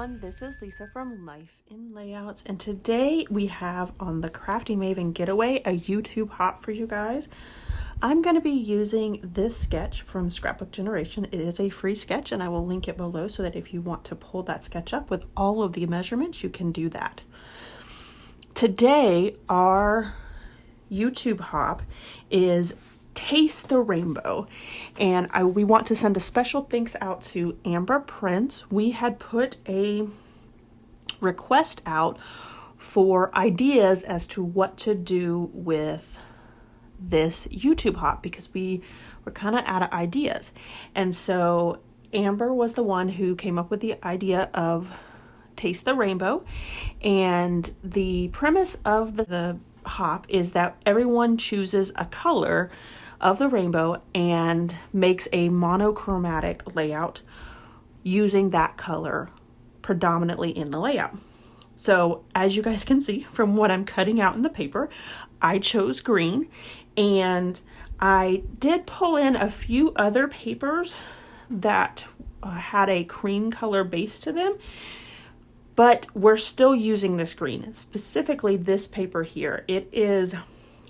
everyone, this is Lisa from Life in Layouts, and today we have on the Crafty Maven Getaway a YouTube hop for you guys. I'm going to be using this sketch from Scrapbook Generation. It is a free sketch and I will link it below so that if you want to pull that sketch up with all of the measurements, you can do that. Today our YouTube hop is Taste the Rainbow, and we want to send a special thanks out to Amber Prince. We had put a request out for ideas as to what to do with this YouTube hop because we were kind of out of ideas, and so Amber was the one who came up with the idea of Taste the Rainbow. And the premise of the hop is that everyone chooses a color of the rainbow and makes a monochromatic layout using that color predominantly in the layout. So as you guys can see from what I'm cutting out in the paper, I chose green, and I did pull in a few other papers that had a cream color base to them, but we're still using this green, specifically this paper here. It is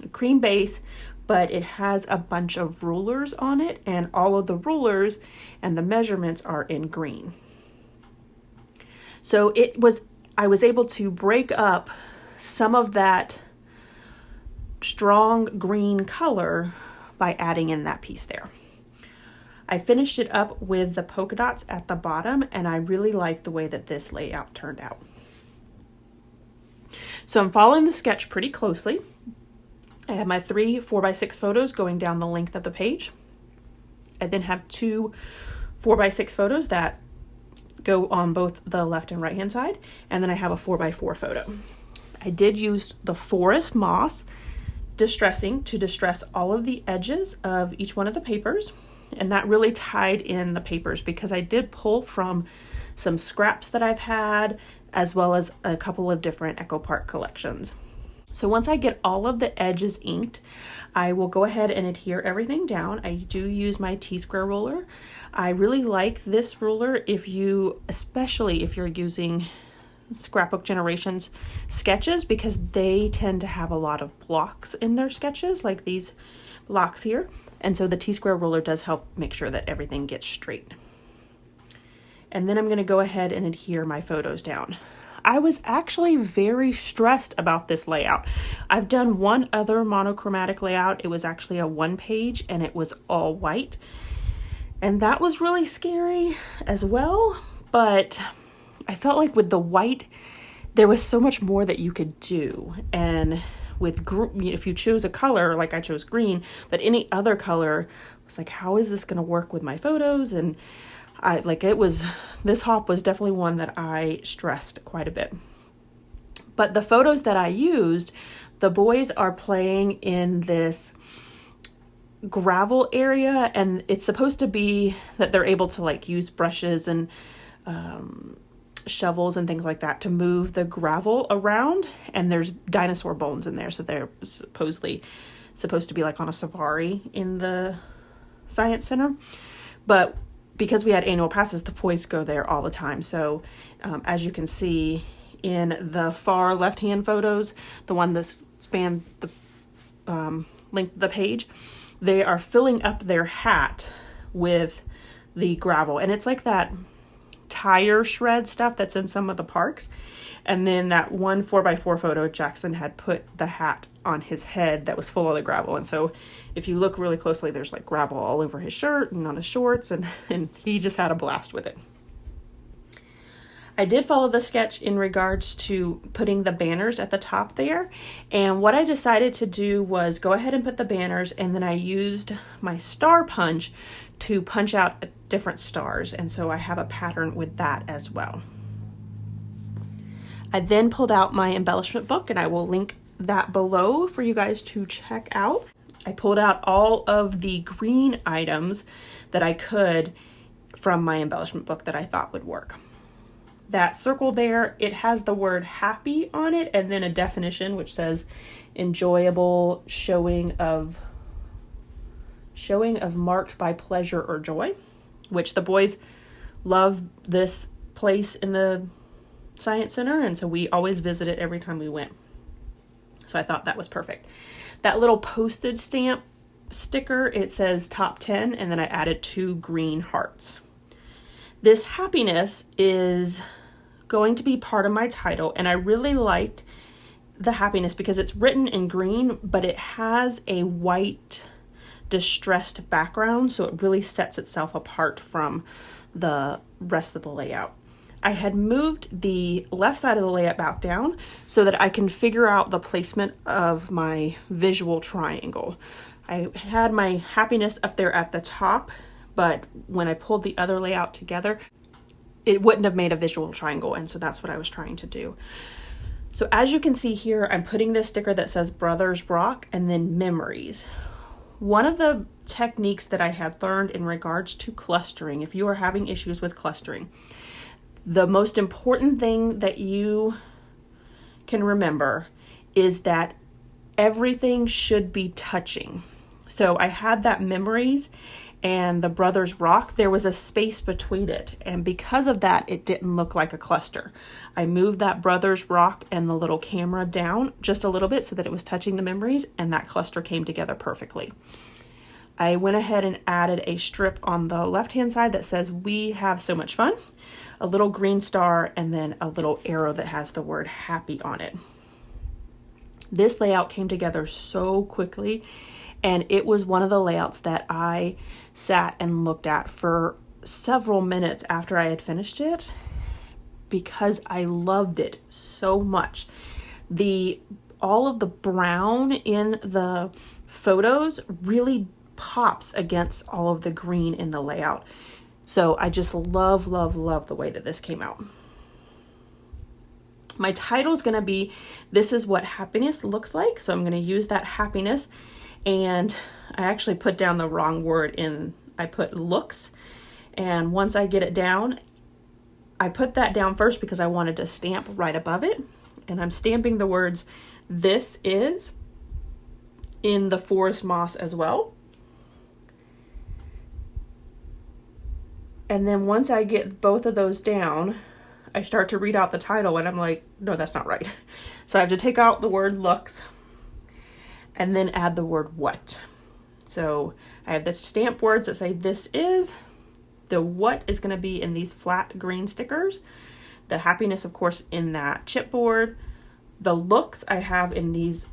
a cream base, but it has a bunch of rulers on it, and all of the rulers and the measurements are in green. So I was able to break up some of that strong green color by adding in that piece there. I finished it up with the polka dots at the bottom, and I really like the way that this layout turned out. So I'm following the sketch pretty closely. I have my 3 4x6 photos going down the length of the page. I then have 2 4x6 photos that go on both the left and right hand side, and then I have a 4x4 photo. I did use the forest moss distressing to distress all of the edges of each one of the papers, and that really tied in the papers because I did pull from some scraps that I've had as well as a couple of different Echo Park collections. So once I get all of the edges inked, I will go ahead and adhere everything down. I do use my T-square ruler. I really like this ruler especially if you're using Scrapbook Generations sketches, because they tend to have a lot of blocks in their sketches, like these blocks here. And so the T-square ruler does help make sure that everything gets straight. And then I'm going to go ahead and adhere my photos down. I was actually very stressed about this layout. I've done one other monochromatic layout. It was actually a 1-page and it was all white. And that was really scary as well. But I felt like with the white, there was so much more that you could do. And with if you chose a color, like I chose green, but any other color, I was like, how is this going to work with my photos? And this hop was definitely one that I stressed quite a bit. But the photos that I used, the boys are playing in this gravel area, and it's supposed to be that they're able to like use brushes and shovels and things like that to move the gravel around, and there's dinosaur bones in there, so they're supposedly supposed to be like on a safari in the science center. But because we had annual passes, the boys go there all the time. So as you can see in the far left hand photos, the one that spans the length of the page, they are filling up their hat with the gravel, and it's like that tire shred stuff that's in some of the parks. And then that one 4x4 photo, Jackson had put the hat on his head that was full of the gravel, and so if you look really closely, there's like gravel all over his shirt and on his shorts, and he just had a blast with it. I did follow the sketch in regards to putting the banners at the top there, and what I decided to do was go ahead and put the banners, and then I used my star punch to punch out different stars, and so I have a pattern with that as well. I then pulled out my embellishment book, and I will link that below for you guys to check out. I pulled out all of the green items that I could from my embellishment book that I thought would work. That circle there, it has the word happy on it, and then a definition which says enjoyable showing of marked by pleasure or joy, which the boys love this place in the Science Center, and so we always visit it every time we went. So I thought that was perfect. That little postage stamp sticker, it says top 10, and then I added 2 green hearts. This happiness is going to be part of my title, and I really liked the happiness because it's written in green, but it has a white distressed background, so it really sets itself apart from the rest of the layout. I had moved the left side of the layout back down so that I can figure out the placement of my visual triangle. I had my happiness up there at the top, but when I pulled the other layout together, it wouldn't have made a visual triangle, and so that's what I was trying to do. So as you can see here, I'm putting this sticker that says Brothers Rock and then memories. One of the techniques that I had learned in regards to clustering, if you are having issues with clustering, the most important thing that you can remember is that everything should be touching. So I had that memories and the Brothers Rock, there was a space between it. And because of that, it didn't look like a cluster. I moved that Brothers Rock and the little camera down just a little bit so that it was touching the memories, and that cluster came together perfectly. I went ahead and added a strip on the left-hand side that says, "We have so much fun," a little green star, and then a little arrow that has the word happy on it. This layout came together so quickly, and it was one of the layouts that I sat and looked at for several minutes after I had finished it because I loved it so much. All of the brown in the photos really pops against all of the green in the layout. So I just love, love, love the way that this came out. My title is going to be, "This is what happiness looks like." So I'm going to use that happiness, and I actually put down the wrong word I put looks. And once I get it down, I put that down first because I wanted to stamp right above it. And I'm stamping the words "this is" in the forest moss as well. And then once I get both of those down, I start to read out the title and I'm like, no, that's not right. So I have to take out the word looks and then add the word what. So I have the stamp words that say "this is." The what is going to be in these flat green stickers. The happiness, of course, in that chipboard. The looks I have in these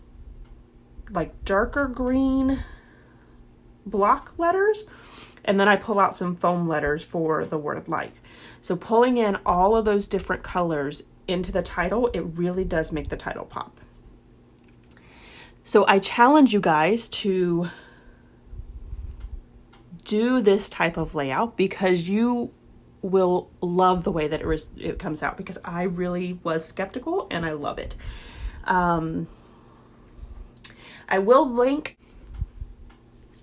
like darker green block letters. And then I pull out some foam letters for the word like. So pulling in all of those different colors into the title, it really does make the title pop. So I challenge you guys to do this type of layout because you will love the way that it comes out, because I really was skeptical and I love it. I will link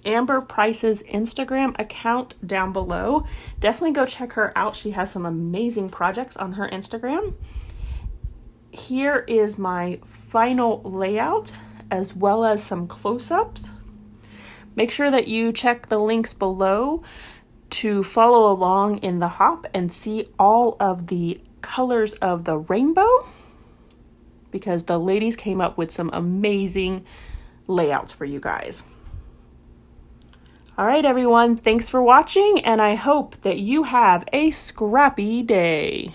Amber Price's Instagram account down below. Definitely go check her out. She has some amazing projects on her Instagram. Here is my final layout as well as some close-ups. Make sure that you check the links below to follow along in the hop and see all of the colors of the rainbow, because the ladies came up with some amazing layouts for you guys. All right, everyone, thanks for watching, and I hope that you have a scrappy day.